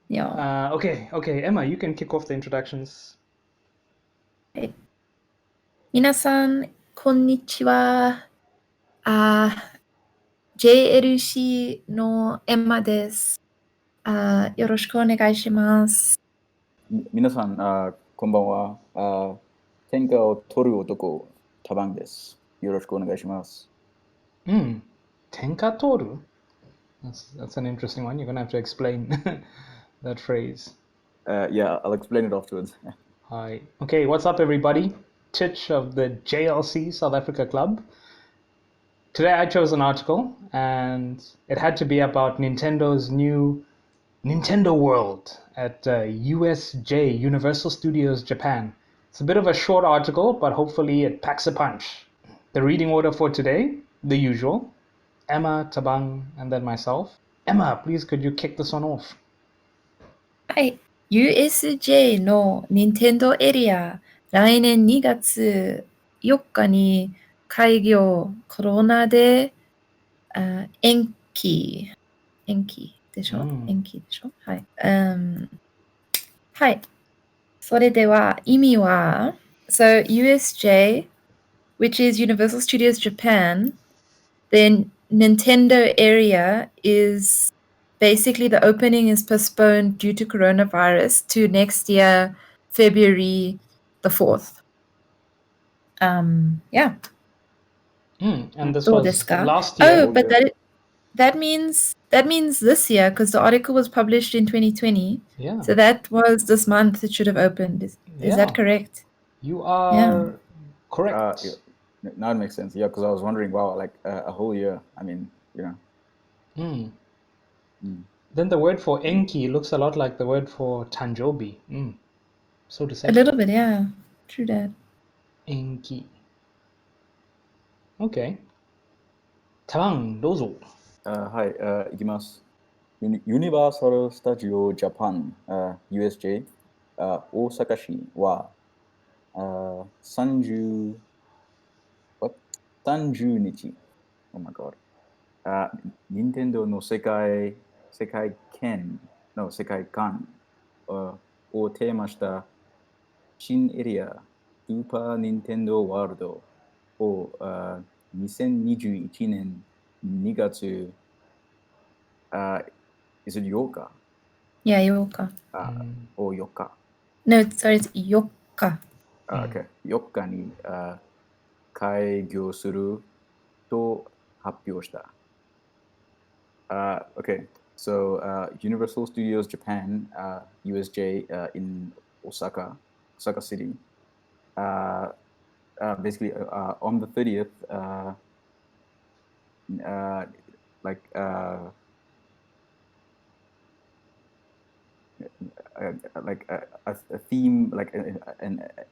Yeah. Okay, Emma, you can kick off the introductions. 皆さん、こんにちは。JLC のエマです。よろしくお願いします。皆さん、こんばんは。天下を取る男、タバンです。よろしくお願いします。Tenka Toru? That's an interesting one. You're going to have to explain that phrase. Yeah, I'll explain it afterwards. Hi. Okay, what's up, everybody? Tich of the JLC South Africa Club. Today I chose an article, and it had to be about Nintendo's new Nintendo World at USJ, Universal Studios Japan. It's a bit of a short article, but hopefully it packs a punch. The reading order for today, the usual. Emma, Thabang, and then myself. Emma, please could you kick this one off? はい。USJ の Nintendo エリア、来年2月4日に開業、コロナで延期でしょ、延期でしょ、はい。はい。それでは意味は、So USJ, which is Universal Studios Japan, the Nintendo area is basically the opening is postponed due to coronavirus to next year, February the 4th. Yeah. And this どうです was か? last year. Oh, but that means this year because the article was published in 2020. Yeah. So that was this month it should have opened. Is that correct? You are correct. Now it makes sense. Yeah, because I was wondering, wow, like a whole year. I mean, Then the word for enki looks a lot like the word for tanjobi. So to say. A little bit, yeah. True that. Enki. Okay. Thabang, どうぞ。はい、いきます。ユニバーサル・スタジオ・ジャパン、USJ、大阪市は、30日、oh my god、任天堂の世界観をテーマした新エリア、スーパー・ニンテンドー・ワールドを2021年2月、is it 8日? Yeah, 8日。or 4日。No, sorry, it's 4日。Okay. 4日に開業すると発表した。Okay, so Universal Studios Japan, USJ in Osaka City, basically on the 30th, like a theme, like a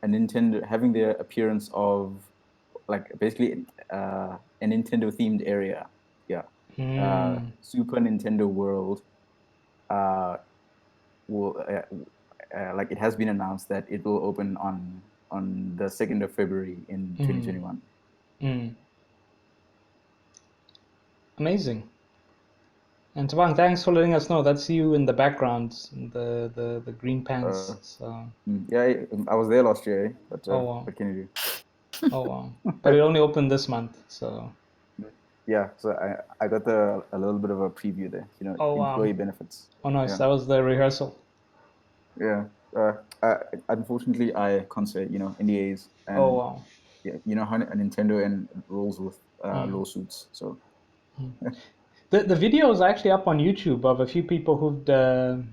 Nintendo, having the appearance of like basically a Nintendo themed area. Yeah. Super Nintendo World will like it has been announced that it will open on the 2nd of February in 2021. Amazing. And Thabang, thanks for letting us know. That's you in the background, the green pants. Yeah, I was there last year, but what can you do? Oh wow! But it only opened this month, so. Yeah, so I got a little bit of a preview there, employee benefits. Oh nice, that was the rehearsal. Yeah, unfortunately I can't say, NDAs. And, oh wow. Yeah, you know how Nintendo and rolls with lawsuits, so. The video is actually up on YouTube of a few people who've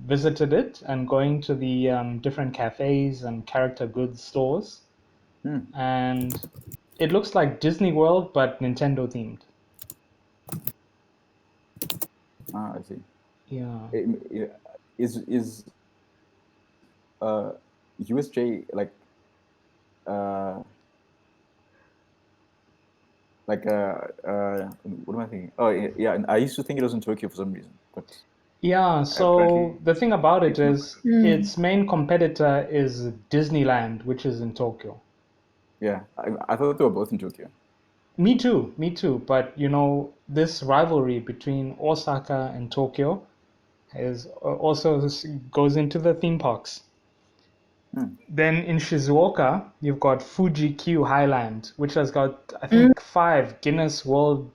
visited it and going to the different cafes and character goods stores. And it looks like Disney World, but Nintendo themed. I see. Yeah. Is USJ like what am I thinking? Oh yeah, and I used to think it was in Tokyo for some reason, but yeah. So the thing about it is, its main competitor is Disneyland, which is in Tokyo. Yeah, I thought they were both in Tokyo. Me too. But this rivalry between Osaka and Tokyo is also goes into the theme parks. Then in Shizuoka, you've got Fuji Q Highland, which has got, I think, 5 Guinness World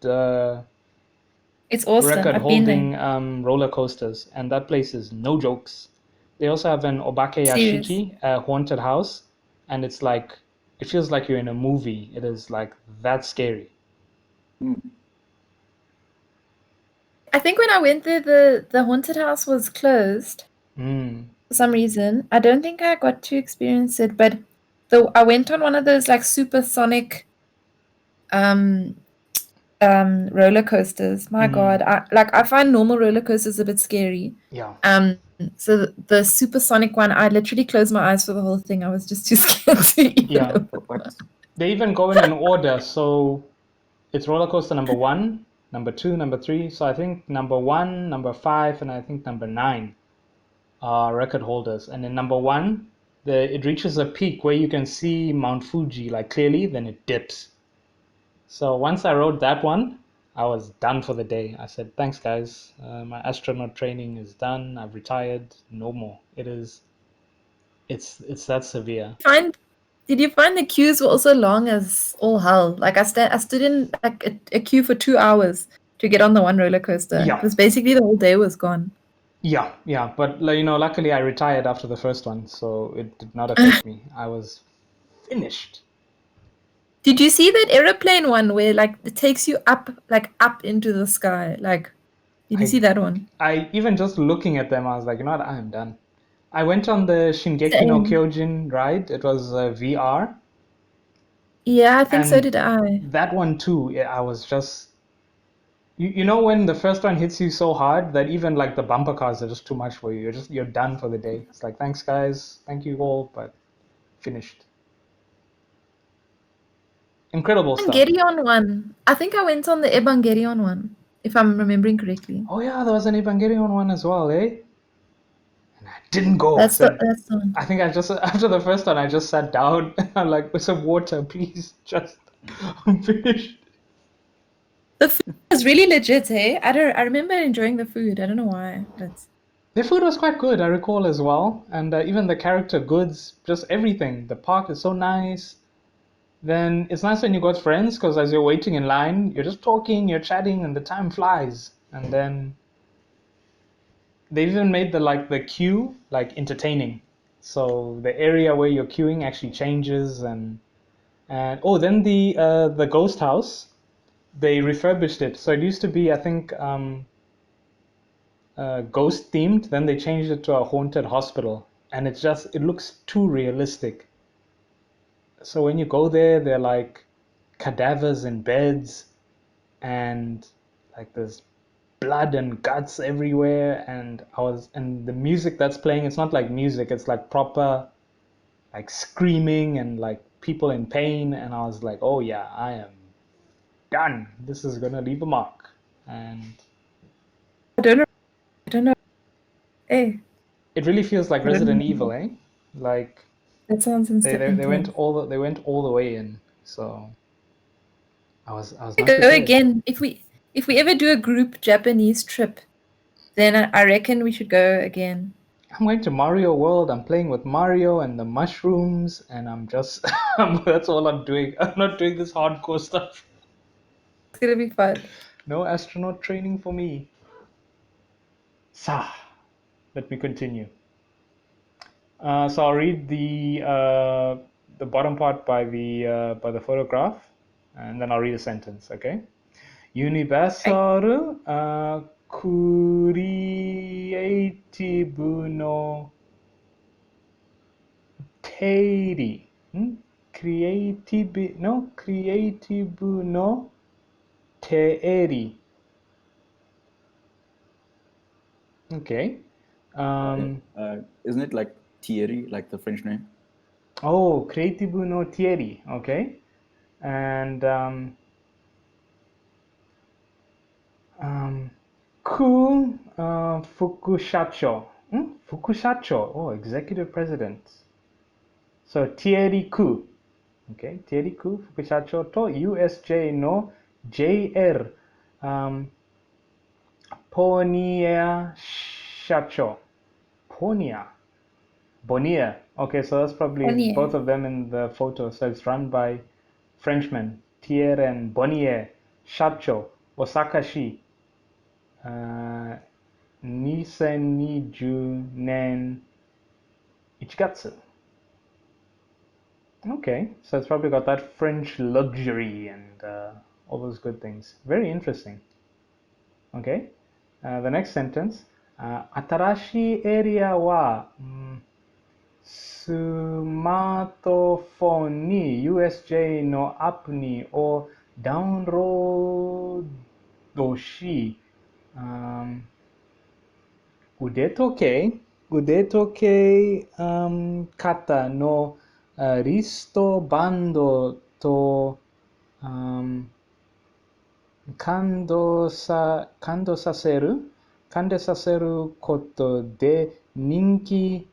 It's awesome. record I've been there. holding roller coasters, and that place is no jokes. They also have an Obake Serious. Yashiki, a haunted house, and it's like, it feels like you're in a movie. It is like that scary. I think when I went there, the haunted house was closed for some reason. I don't think I got to experience it, but I went on one of those like supersonic roller coasters. My God, I find normal roller coasters a bit scary. Yeah. So the supersonic one, I literally closed my eyes for the whole thing. I was just too scared to even Yeah. open. They even go in an order. So it's roller coaster number 1, number 2, number 3. So I think number 1, number 5, and I think number 9 are record holders. And in number 1, it reaches a peak where you can see Mount Fuji like clearly, then it dips. So once I rode that one, I was done for the day. I said, thanks guys, my astronaut training is done. I've retired. No more. It's that severe. Did you find the queues were also long as all hell? Like I stood in like a queue for 2 hours to get on the one roller coaster. Yeah. Because basically the whole day was gone. Yeah. But luckily I retired after the first one, so it did not affect me. I was finished. Did you see that aeroplane one where like it takes you up into the sky? Like, did you see that one? I even just looking at them, I was like, you know what, I am done. I went on the Shingeki no Same. Kyojin ride. It was VR. Yeah, I think so And did I. that one too, I was just, you know when the first one hits you so hard that even like the bumper cars are just too much for you. You're done for the day. It's like, thanks guys, thank you all, but finished. Incredible stuff. Evangelion one. I think I went on the Evangelion one, if I'm remembering correctly. Oh yeah, there was an Evangelion one as well, eh? And I didn't go. That's the one. I think I just after the first one I just sat down. I'm like, with some water, please. Just I'm finished. The food was really legit, hey? I remember enjoying the food. I don't know why, but The food was quite good, I recall as well, and even the character goods, just everything. The park is so nice. Then it's nice when you got friends because as you're waiting in line, you're just talking, you're chatting, and the time flies. And then they even made the queue like entertaining. So the area where you're queuing actually changes, and oh, then the ghost house, they refurbished it. So it used to be, I think, ghost themed. Then they changed it to a haunted hospital, and it looks too realistic. So when you go there, they're like cadavers in beds, and like there's blood and guts everywhere. And the music that's playing, it's not like music, it's like proper like screaming and like people in pain. And I was like, oh yeah, I am done. This is gonna leave a mark. And I don't know. Hey, it really feels like I don't Resident know. Evil, eh? Like That sounds they went intense. all the way in. So I was not Go prepared. again. If we ever do a group Japanese trip, then I reckon we should go again. I'm going to Mario World. I'm playing with Mario and the mushrooms, and I'm just that's all I'm doing. I'm not doing this hardcore stuff. It's gonna be fun. No astronaut training for me. So, let me continue. So I'll read the bottom part by the photograph, and then I'll read a sentence. Okay. Universal creative no teori. Creative no teori. Okay. Isn't it like Thierry, like the French name? Oh, creative no teori. Okay. And ku fukushacho. Fukushacho. Oh, executive president. So Thierry Ku. Okay, Thierry Ku Fukushacho to USJ no JR Ponier Shacho. Ponia. Bonnier. Okay, so that's probably Bonnier. both of them in the photo. So it's run by Frenchmen, Thierry and Bonnier. Shacho. Osaka-shi. 2020年1月. Okay, so it's probably got that French luxury and all those good things. Very interesting. Okay, the next sentence. 新しいエリアは、スマートフォンに USJ のアプリをダウンロードし、腕時計型のリストバンドと感動させることで人気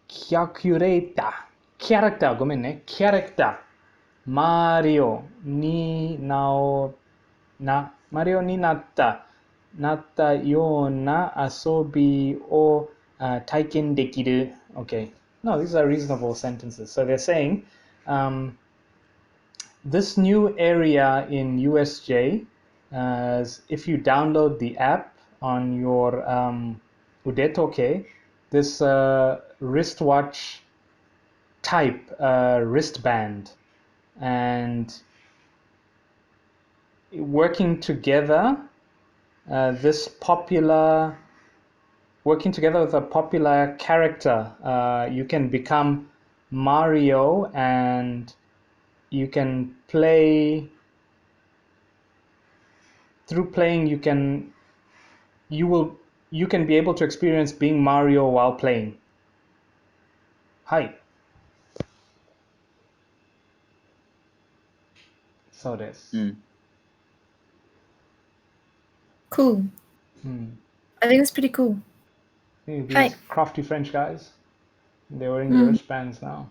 キャラクターマリオになったような遊びを体験できる. Okay, no, these are reasonable sentences. So they're saying this new area in USJ, if you download the app on your Udetoke, this wristwatch type wristband, and working together with a popular character, you can become Mario, and you can play. Through playing, you can be able to experience being Mario while playing. Hi. So this. Cool. I think it's pretty cool. These crafty French guys, they're wearing the wristbands now.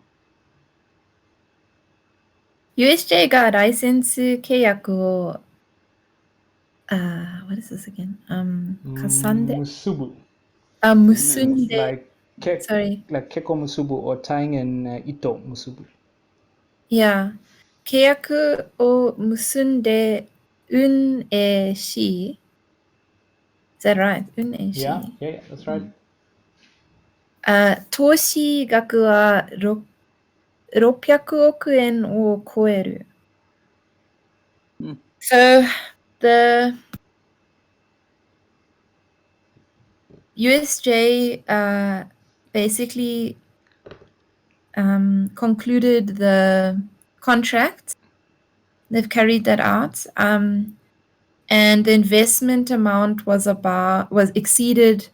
USJ がライセンス契約をwhat is this again? 結ぶ. 結んで Like sorry. keko musubu, or tying in ito musubu. Yeah. 契約を結んで運営し Is that right? 運営し Yeah, that's right. 投資額は600億円を超える。So the USJ basically concluded the contract. They've carried that out, and the investment amount was exceeded.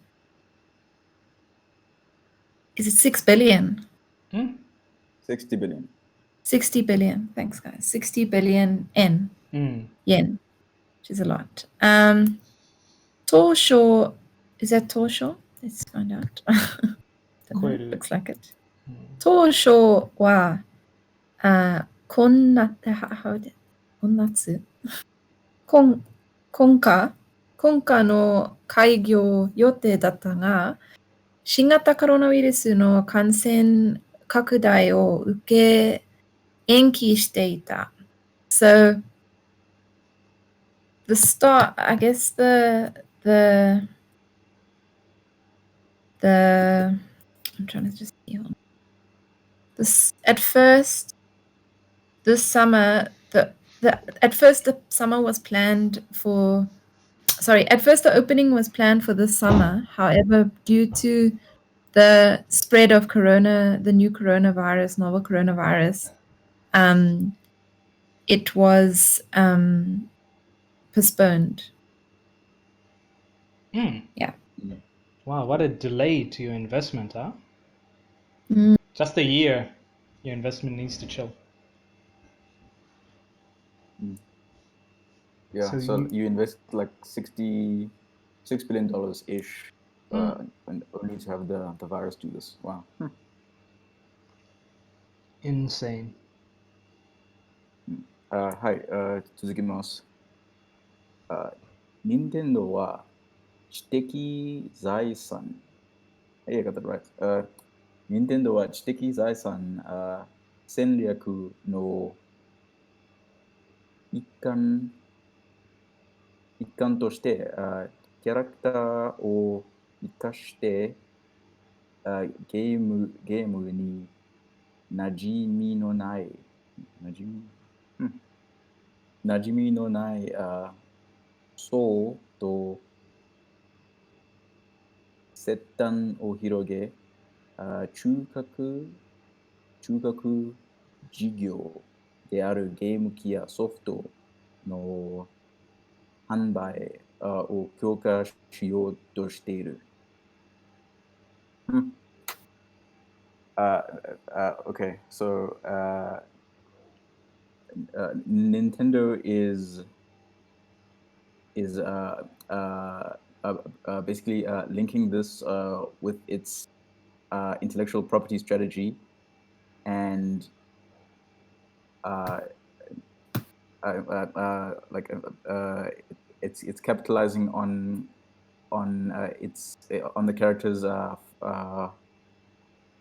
Is it 6 billion? 60 billion. 60 billion. Thanks, guys. 60 billion yen, which is a lot. Tosho, is that Tosho? Let's find out. Don't know. Looks like it. Tosho wa今の開業予定だったが、新型コロナウイルスの感染拡大を受け延期していた。So the start, I guess the I'm trying to just see on this at first the summer the summer was planned for at first the opening was planned for this summer. However, due to the spread of the new novel coronavirus, it was postponed. Yeah. Wow, what a delay to your investment, huh? Just a year, your investment needs to chill. Yeah, so you invest like $66 billion ish, and only to have the virus do this. Wow. Insane. はい、続きます。任天堂は知的財産。I got that right. 任天堂は知的財産戦略の一環としてキャラクターを生かしてゲームに馴染みのない層と接端を広げ中核事業であるゲーム機やソフトの販売を強化しようとしている。Okay, so Nintendo is basically linking this with its intellectual property strategy and it's capitalizing on the characters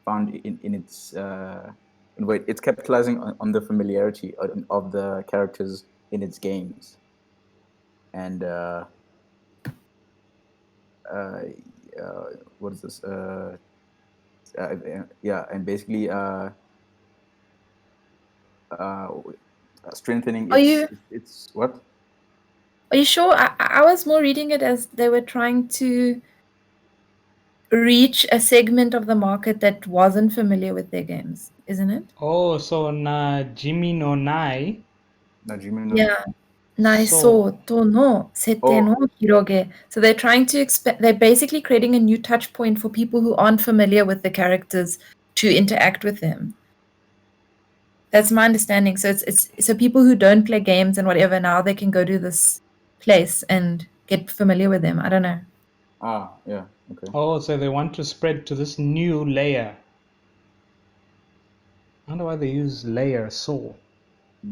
found in its it's capitalizing on the familiarity of the characters in its games, and what is this? And basically strengthening its what? Are you sure? I was more reading it as they were trying to reach a segment of the market that wasn't familiar with their games, isn't it? Oh, so Najimi no Nai. Yeah. Naiso to no sete no hiroge. So they're trying to they're basically creating a new touch point for people who aren't familiar with the characters to interact with them. That's my understanding. So it's so people who don't play games and whatever, now they can go to this place and get familiar with them. I don't know. Yeah, okay. Oh, so they want to spread to this new layer. I wonder why they use layer so.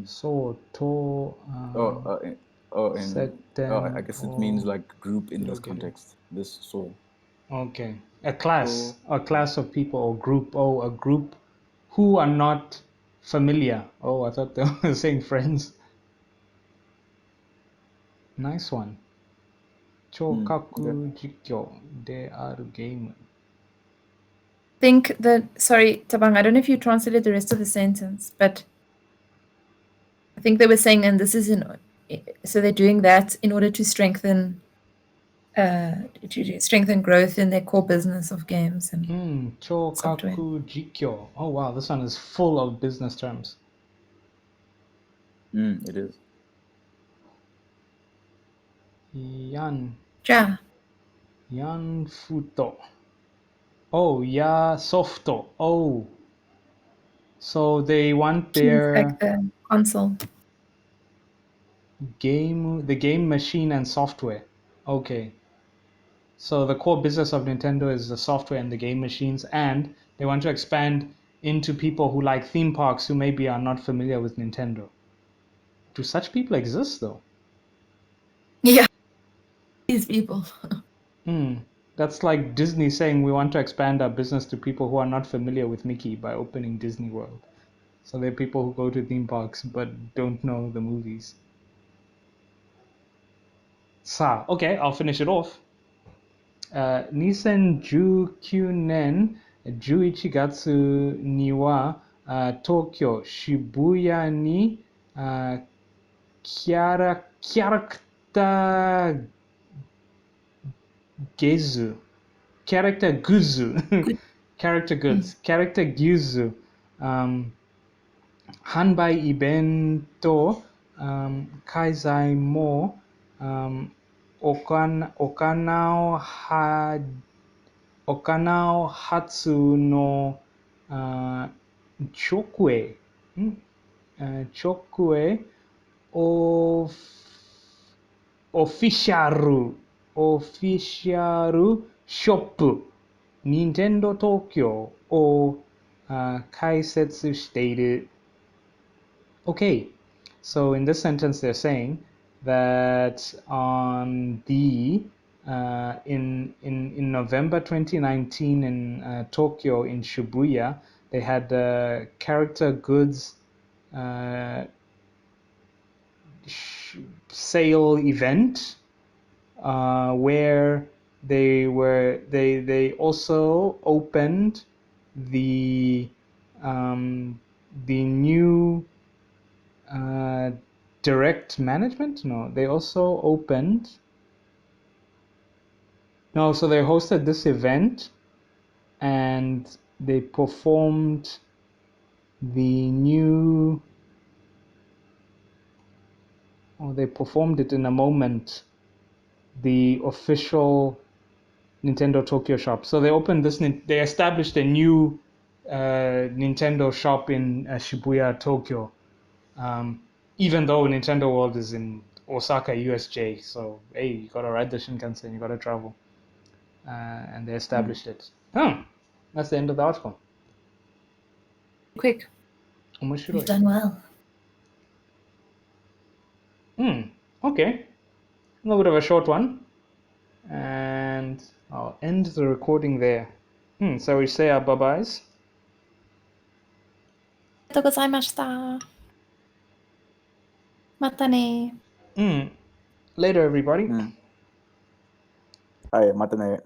So to I guess it means like group in this context. This soul. Okay, a class of people or group. Oh, a group who are not familiar. Oh, I thought they were saying friends. Nice one. Chokaku jikyo de aru game. Think that, sorry, Thabang, I don't know if you translated the rest of the sentence, but I think they were saying, and this is so they're doing that in order to strengthen growth in their core business of games and software. Chokaku jikyo. Oh wow, this one is full of business terms. It is. Yan futo. Oh, ya softo. Oh, so they want their like the console. the game machine and software. Okay. So the core business of Nintendo is the software and the game machines, and they want to expand into people who like theme parks who maybe are not familiar with Nintendo. Do such people exist though? Yeah, these people. That's like Disney saying we want to expand our business to people who are not familiar with Mickey by opening Disney World. So they're people who go to theme parks but don't know the movies. Okay, I'll finish it off. 2019年11月には東京渋谷にキャラクターゲズキャラクターグッズキャラクターグッズ販売イベント開催も行うはずの直営オフィシャルショップ任天堂東京を開設している。Okay, so in this sentence they're saying that on the in November 2019 in Tokyo in Shibuya. They had a character goods sale event where they also opened the new direct management. No, they also opened. No, so they hosted this event and they performed the new. Oh, they performed it in a moment. The official Nintendo Tokyo shop. So they opened this. They established a new Nintendo shop in Shibuya, Tokyo. Even though Nintendo World is in Osaka, USJ. So hey, you gotta ride the Shinkansen. You gotta travel. And they established it. Oh, that's the end of the article. Quick. You've done well. Okay. A little bit of a short one. And I'll end the recording there. So we say our bye-byes. ありがとうございました。またね。Later, everybody. はい、またね。